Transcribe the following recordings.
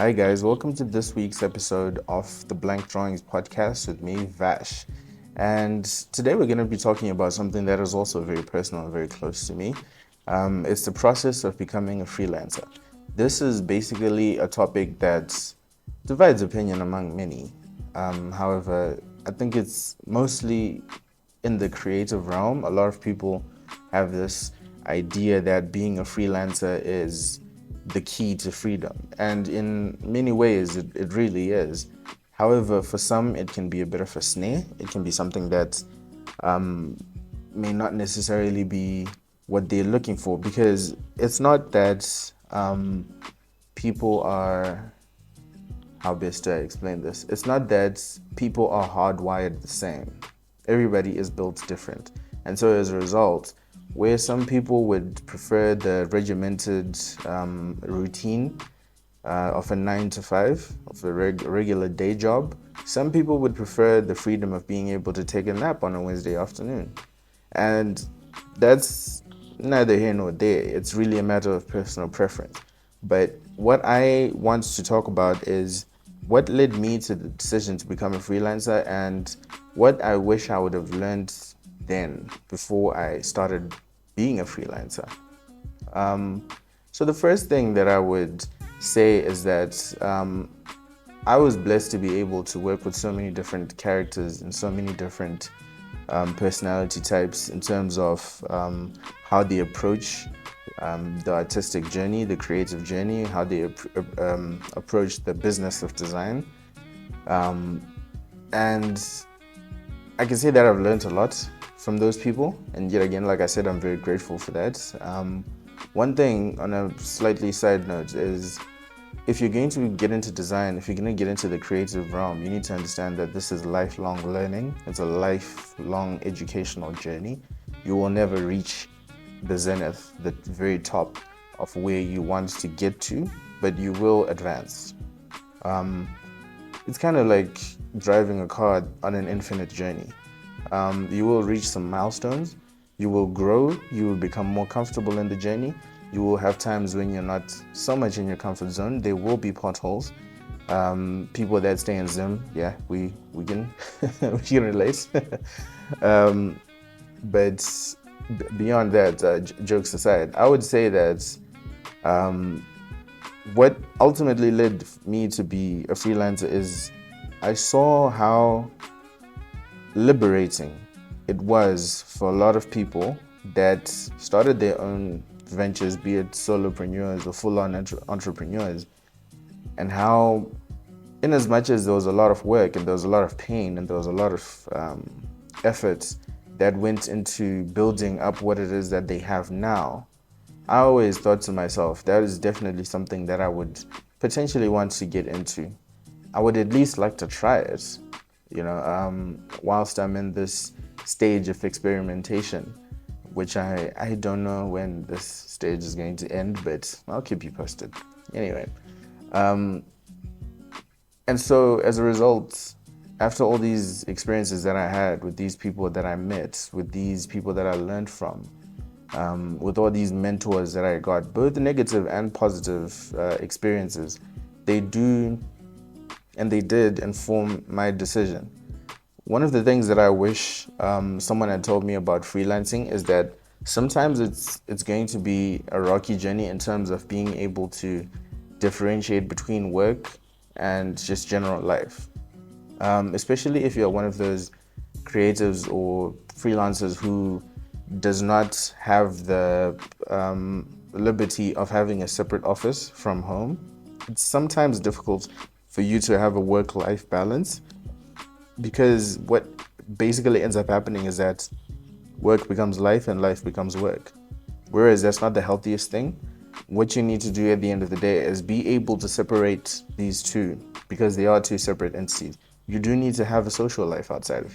Hi guys, welcome to this week's episode of the Blank Drawings podcast with me, Vash. And today we're going to be talking about something that is also very personal and very close to me. It's the process of becoming a freelancer. This is basically a topic that divides opinion among many. However, I think it's mostly in the creative realm. A lot of people have this idea that being a freelancer is the key to freedom. And in many ways, it really is. However, for some, it can be a bit of a snare. It can be something that may not necessarily be what they're looking for, because it's not that people are, how best to explain this? It's not that people are hardwired the same. Everybody is built different. And so as a result, where some people would prefer the regimented routine of a 9 to 5, of a regular day job, some people would prefer the freedom of being able to take a nap on a Wednesday afternoon. And that's neither here nor there. It's really a matter of personal preference. But what I want to talk about is what led me to the decision to become a freelancer and what I wish I would have learned then before I started being a freelancer. So the first thing that I would say is that I was blessed to be able to work with so many different characters and so many different personality types in terms of how they approach the artistic journey, the creative journey, how they approach the business of design. And I can say that I've learned a lot from those people. And yet again, like I said, I'm very grateful for that. One thing on a slightly side note is if you're going to get into design, if you're going to get into the creative realm, you need to understand that this is lifelong learning. It's a lifelong educational journey. You will never reach the zenith, the very top of where you want to get to, but you will advance. It's kind of like driving a car on an infinite journey. You will reach some milestones, you will grow, you will become more comfortable in the journey. You will have times when you're not so much in your comfort zone. There will be potholes. People that stay in Zim, yeah, we can we can relate. But beyond that, jokes aside, I would say that what ultimately led me to be a freelancer is I saw how liberating it was for a lot of people that started their own ventures, be it solopreneurs or full-on entrepreneurs, and how, in as much as there was a lot of work and there was a lot of pain and there was a lot of effort that went into building up what it is that they have now, I always thought to myself, that is definitely something that I would potentially want to get into. I would at least like to try it, whilst I'm in this stage of experimentation, which I don't know when this stage is going to end, but I'll keep you posted. Anyway, and so as a result, after all these experiences that I had with these people that I met, with these people that I learned from, with all these mentors that I got, both negative and positive experiences, they do and they did inform my decision. One of the things that I wish someone had told me about freelancing is that sometimes it's going to be a rocky journey in terms of being able to differentiate between work and just general life. Especially if you're one of those creatives or freelancers who does not have the liberty of having a separate office from home. It's sometimes difficult for you to have a work-life balance, because what basically ends up happening is that work becomes life and life becomes work. Whereas that's not the healthiest thing. What you need to do at the end of the day is be able to separate these two, because they are two separate entities. You do need to have a social life outside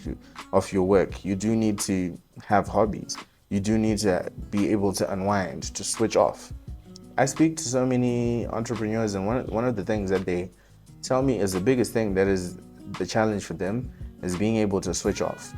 of your work. You do need to have hobbies. You do need to be able to unwind, to switch off. I speak to so many entrepreneurs, and one of the things that they tell me is the biggest thing that is the challenge for them is being able to switch off.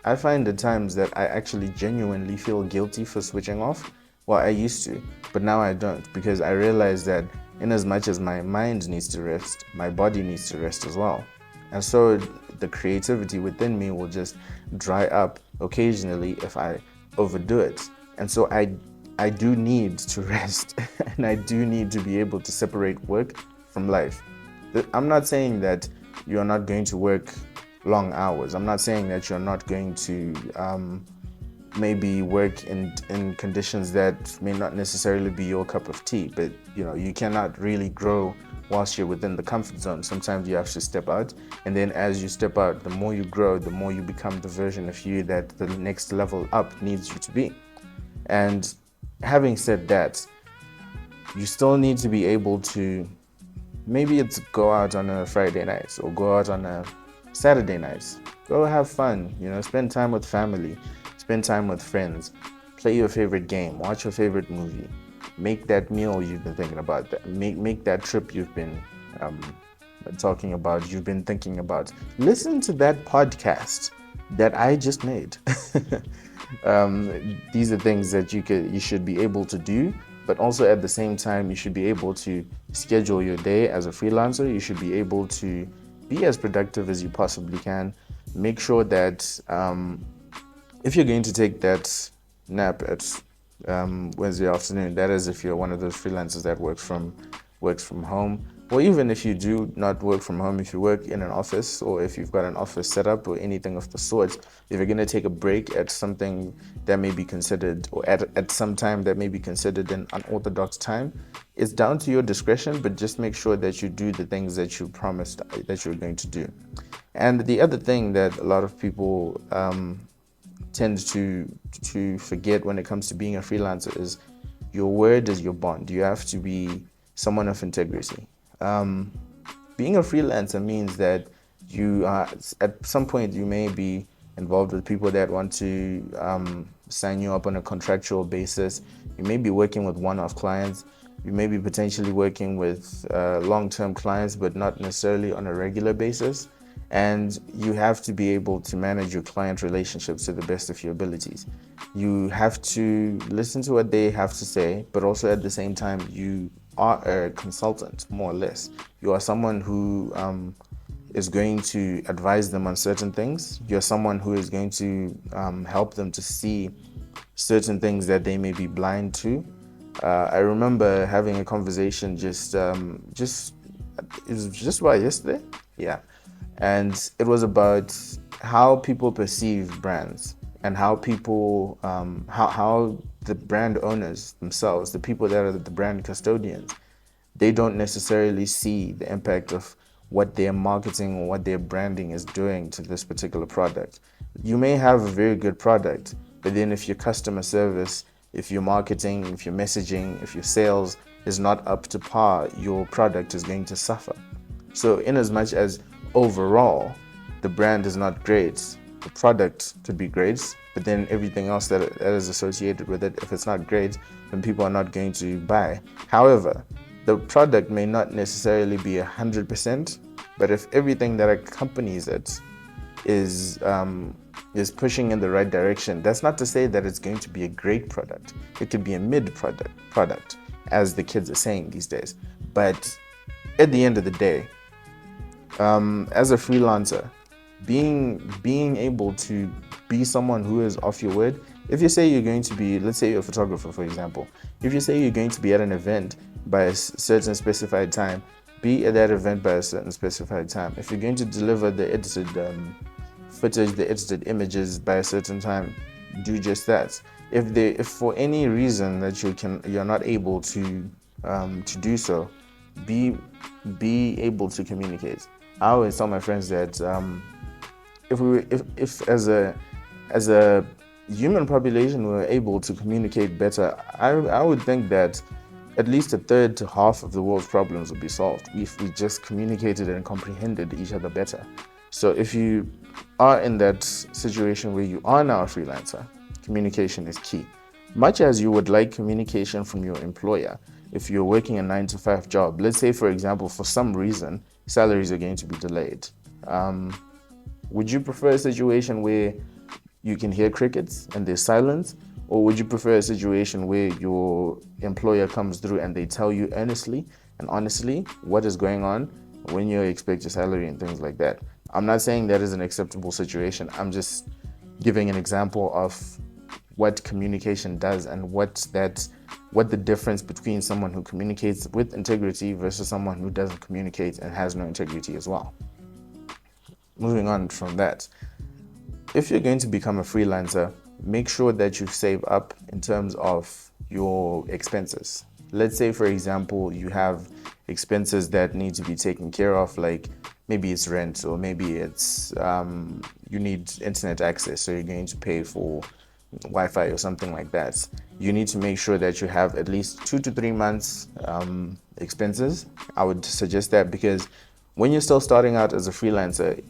I find at times that I actually genuinely feel guilty for switching off. Well, I used to, but now I don't, because I realize that in as much as my mind needs to rest, my body needs to rest as well. And so the creativity within me will just dry up occasionally if I overdo it. And so I do need to rest and I do need to be able to separate work from life. I'm not saying that you're not going to work long hours. I'm not saying that you're not going to maybe work in conditions that may not necessarily be your cup of tea, but you cannot really grow whilst you're within the comfort zone. Sometimes you have to step out, and then as you step out, the more you grow, the more you become the version of you that the next level up needs you to be. And having said that, you still need to be able to, maybe it's go out on a Friday night or go out on a Saturday night. Go have fun, spend time with family, spend time with friends, play your favorite game, watch your favorite movie, make that meal you've been thinking about, make that trip you've been talking about, you've been thinking about. Listen to that podcast that I just made. These are things that you should be able to do, but also at the same time, you should be able to schedule your day as a freelancer. You should be able to be as productive as you possibly can. Make sure that if you're going to take that nap at Wednesday afternoon, that is if you're one of those freelancers that works from home, or even if you do not work from home, if you work in an office or if you've got an office set up or anything of the sort, if you're going to take a break at something that may be considered, or at some time that may be considered an unorthodox time, it's down to your discretion, but just make sure that you do the things that you promised that you're going to do. And the other thing that a lot of people tend to forget when it comes to being a freelancer is your word is your bond. You have to be someone of integrity. Being a freelancer means that you at some point you may be involved with people that want to sign you up on a contractual basis. You may be working with one-off clients. You may be potentially working with long-term clients, but not necessarily on a regular basis. And you have to be able to manage your client relationships to the best of your abilities. You have to listen to what they have to say, but also at the same time, you are a consultant, more or less. You are someone who is going to advise them on certain things. You're someone who is going to help them to see certain things that they may be blind to. I remember having a conversation it was just about yesterday. Yeah. And it was about how people perceive brands and how people, how the brand owners themselves, the people that are the brand custodians, they don't necessarily see the impact of what their marketing or what their branding is doing to this particular product. You may have a very good product, but then if your customer service, if your marketing, if your messaging, if your sales is not up to par, your product is going to suffer. So in as much as overall the brand is not great, the product could be great, but then everything else that is associated with it, if it's not great, then people are not going to buy. However, the product may not necessarily be 100%, but if everything that accompanies it is pushing in the right direction, that's not to say that it's going to be a great product. It could be a mid product, as the kids are saying these days. But at the end of the day, as a freelancer, being able to be someone who is off your word. If you say you're going to be, let's say you're a photographer, for example, if you say you're going to be at an event by a certain specified time, be at that event by a certain specified time. If you're going to deliver the edited footage, the edited images by a certain time, do just that. If for any reason that you're not able to do so, be able to communicate. I always tell my friends that if as a human population we were able to communicate better, I would think that at least a third to half of the world's problems would be solved if we just communicated and comprehended each other better. So if you are in that situation where you are now a freelancer, communication is key. Much as you would like communication from your employer, if you're working a 9-to-5 job, let's say, for example, for some reason, salaries are going to be delayed. Would you prefer a situation where you can hear crickets and there's silence? Or would you prefer a situation where your employer comes through and they tell you earnestly and honestly what is going on when you expect your salary and things like that. I'm not saying that is an acceptable situation. I'm just giving an example of what communication does and what the difference between someone who communicates with integrity versus someone who doesn't communicate and has no integrity as well. Moving on from that, if you're going to become a freelancer, make sure that you save up in terms of your expenses. Let's say, for example, you have expenses that need to be taken care of, like maybe it's rent, or maybe it's you need internet access, so you're going to pay for Wi-Fi or something like that. You need to make sure that you have at least 2 to 3 months expenses. I would suggest that because when you're still starting out as a freelancer,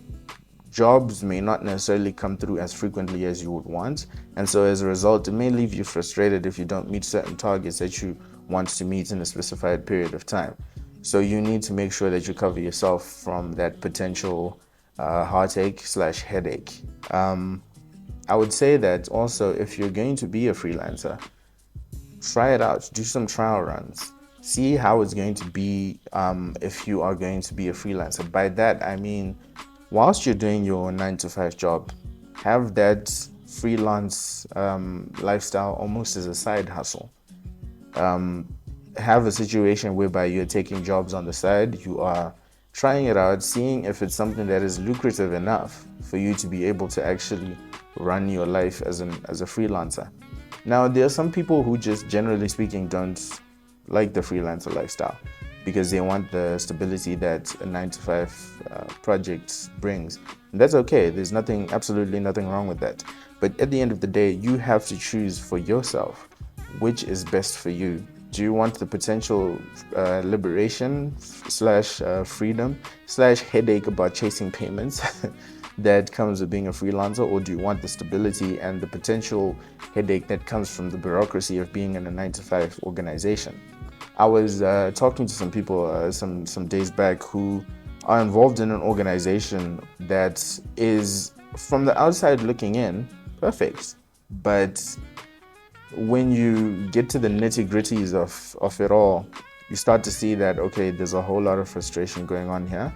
jobs may not necessarily come through as frequently as you would want, and so as a result it may leave you frustrated if you don't meet certain targets that you want to meet in a specified period of time. So you need to make sure that you cover yourself from that potential heartache slash headache. I would say that also, if you're going to be a freelancer, try it out, do some trial runs, see how it's going to be if you are going to be a freelancer. By that I mean, whilst you're doing your 9 to 5 job, have that freelance lifestyle almost as a side hustle. Have a situation whereby you're taking jobs on the side, you are trying it out, seeing if it's something that is lucrative enough for you to be able to actually run your life as a freelancer. Now, there are some people who just generally speaking don't like the freelancer lifestyle because they want the stability that a 9 to 5 project brings. And that's okay. There's absolutely nothing wrong with that. But at the end of the day, you have to choose for yourself which is best for you. Do you want the potential liberation slash freedom slash headache about chasing payments that comes with being a freelancer, or do you want the stability and the potential headache that comes from the bureaucracy of being in a 9 to 5 organization? I was talking to some people some days back who are involved in an organization that is, from the outside looking in, perfect, but when you get to the nitty-gritties of it all, you start to see that, okay, there's a whole lot of frustration going on here.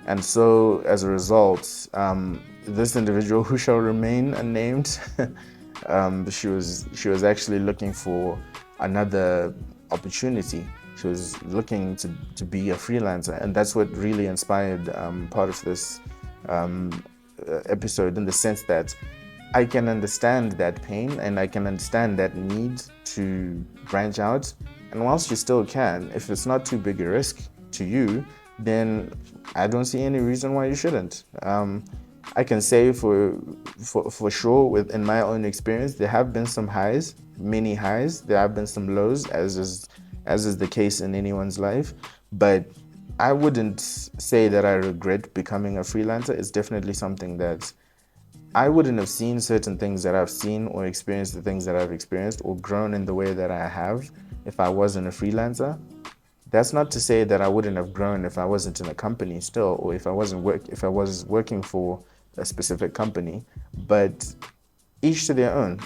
And so as a result, this individual, who shall remain unnamed, she was actually looking for another opportunity. She was looking to be a freelancer, and that's what really inspired part of this episode, in the sense that I can understand that pain and I can understand that need to branch out. And whilst you still can, if it's not too big a risk to you, then I don't see any reason why you shouldn't. I can say for sure, within my own experience, there have been some highs, many highs. There have been some lows, as is the case in anyone's life. But I wouldn't say that I regret becoming a freelancer. It's definitely something that I wouldn't have seen certain things that I've seen, or experienced the things that I've experienced, or grown in the way that I have if I wasn't a freelancer. That's not to say that I wouldn't have grown if I wasn't in a company still, or if I was working for a specific company. But each to their own.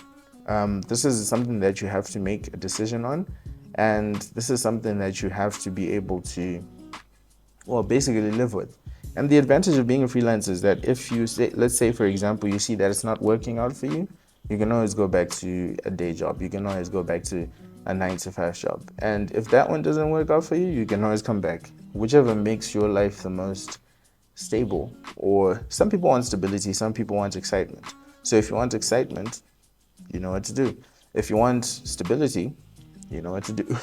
This is something that you have to make a decision on, and this is something that you have to be able to, well, basically live with. And the advantage of being a freelancer is that if you say, let's say for example, you see that it's not working out for you, you can always go back to a day job. You can always go back to a 9 to 5 job. And if that one doesn't work out for you, you can always come back. Whichever makes your life the most stable. Or some people want stability, some people want excitement. So if you want excitement, you know what to do. If you want stability, you know what to do.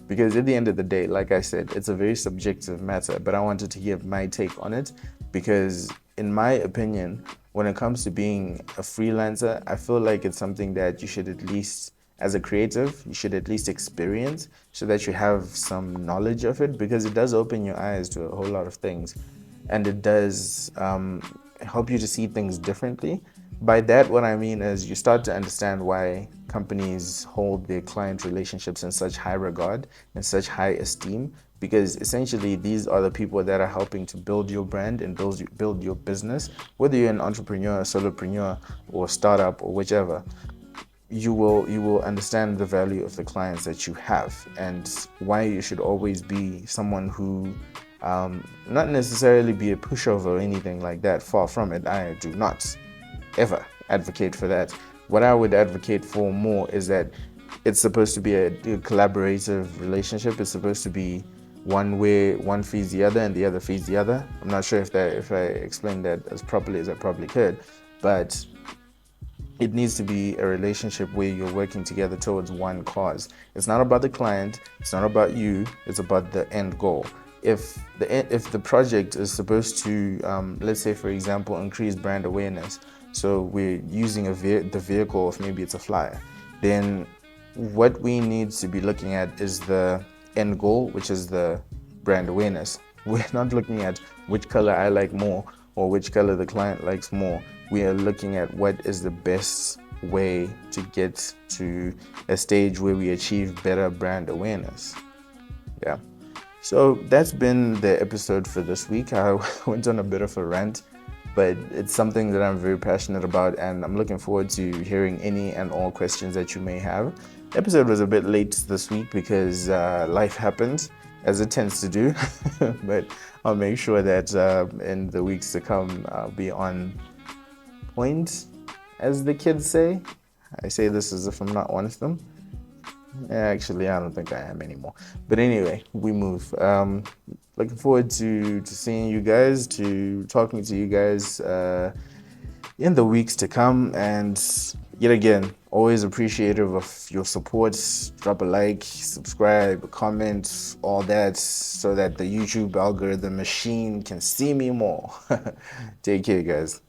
Because at the end of the day, like I said, it's a very subjective matter, but I wanted to give my take on it because, in my opinion, when it comes to being a freelancer, I feel like it's something that you should, at least as a creative, you should at least experience, so that you have some knowledge of it, because it does open your eyes to a whole lot of things, and it does help you to see things differently. By that, what I mean is you start to understand why companies hold their client relationships in such high regard and such high esteem, because essentially these are the people that are helping to build your brand and build your business, whether you're an entrepreneur, solopreneur, or startup, or whichever. you will understand the value of the clients that you have, and why you should always be someone who, not necessarily be a pushover or anything like that. Far from it. I do not ever advocate for that. What I would advocate for more is that it's supposed to be a collaborative relationship. It's supposed to be one where one feeds the other and the other feeds the other. I'm not sure if I explained that as properly as I probably could, but it needs to be a relationship where you're working together towards one cause. It's not about the client, it's not about you, it's about the end goal. If the project is supposed to, let's say for example, increase brand awareness, so we're using the vehicle of, maybe it's a flyer, then what we need to be looking at is the end goal, which is the brand awareness. We're not looking at which color I like more or which color the client likes more. We are looking at what is the best way to get to a stage where we achieve better brand awareness. Yeah. So that's been the episode for this week. I went on a bit of a rant, but it's something that I'm very passionate about, and I'm looking forward to hearing any and all questions that you may have. The episode was a bit late this week because life happened, as it tends to do, but I'll make sure that in the weeks to come, I'll be on point, as the kids say. I say this as if I'm not one of them. Actually, I don't think I am anymore. But anyway, we move. Looking forward to seeing you guys, to talking to you guys in the weeks to come. And yet again, always appreciative of your support. Drop a like, subscribe, comment, all that, so that the YouTube algorithm machine can see me more. Take care, guys.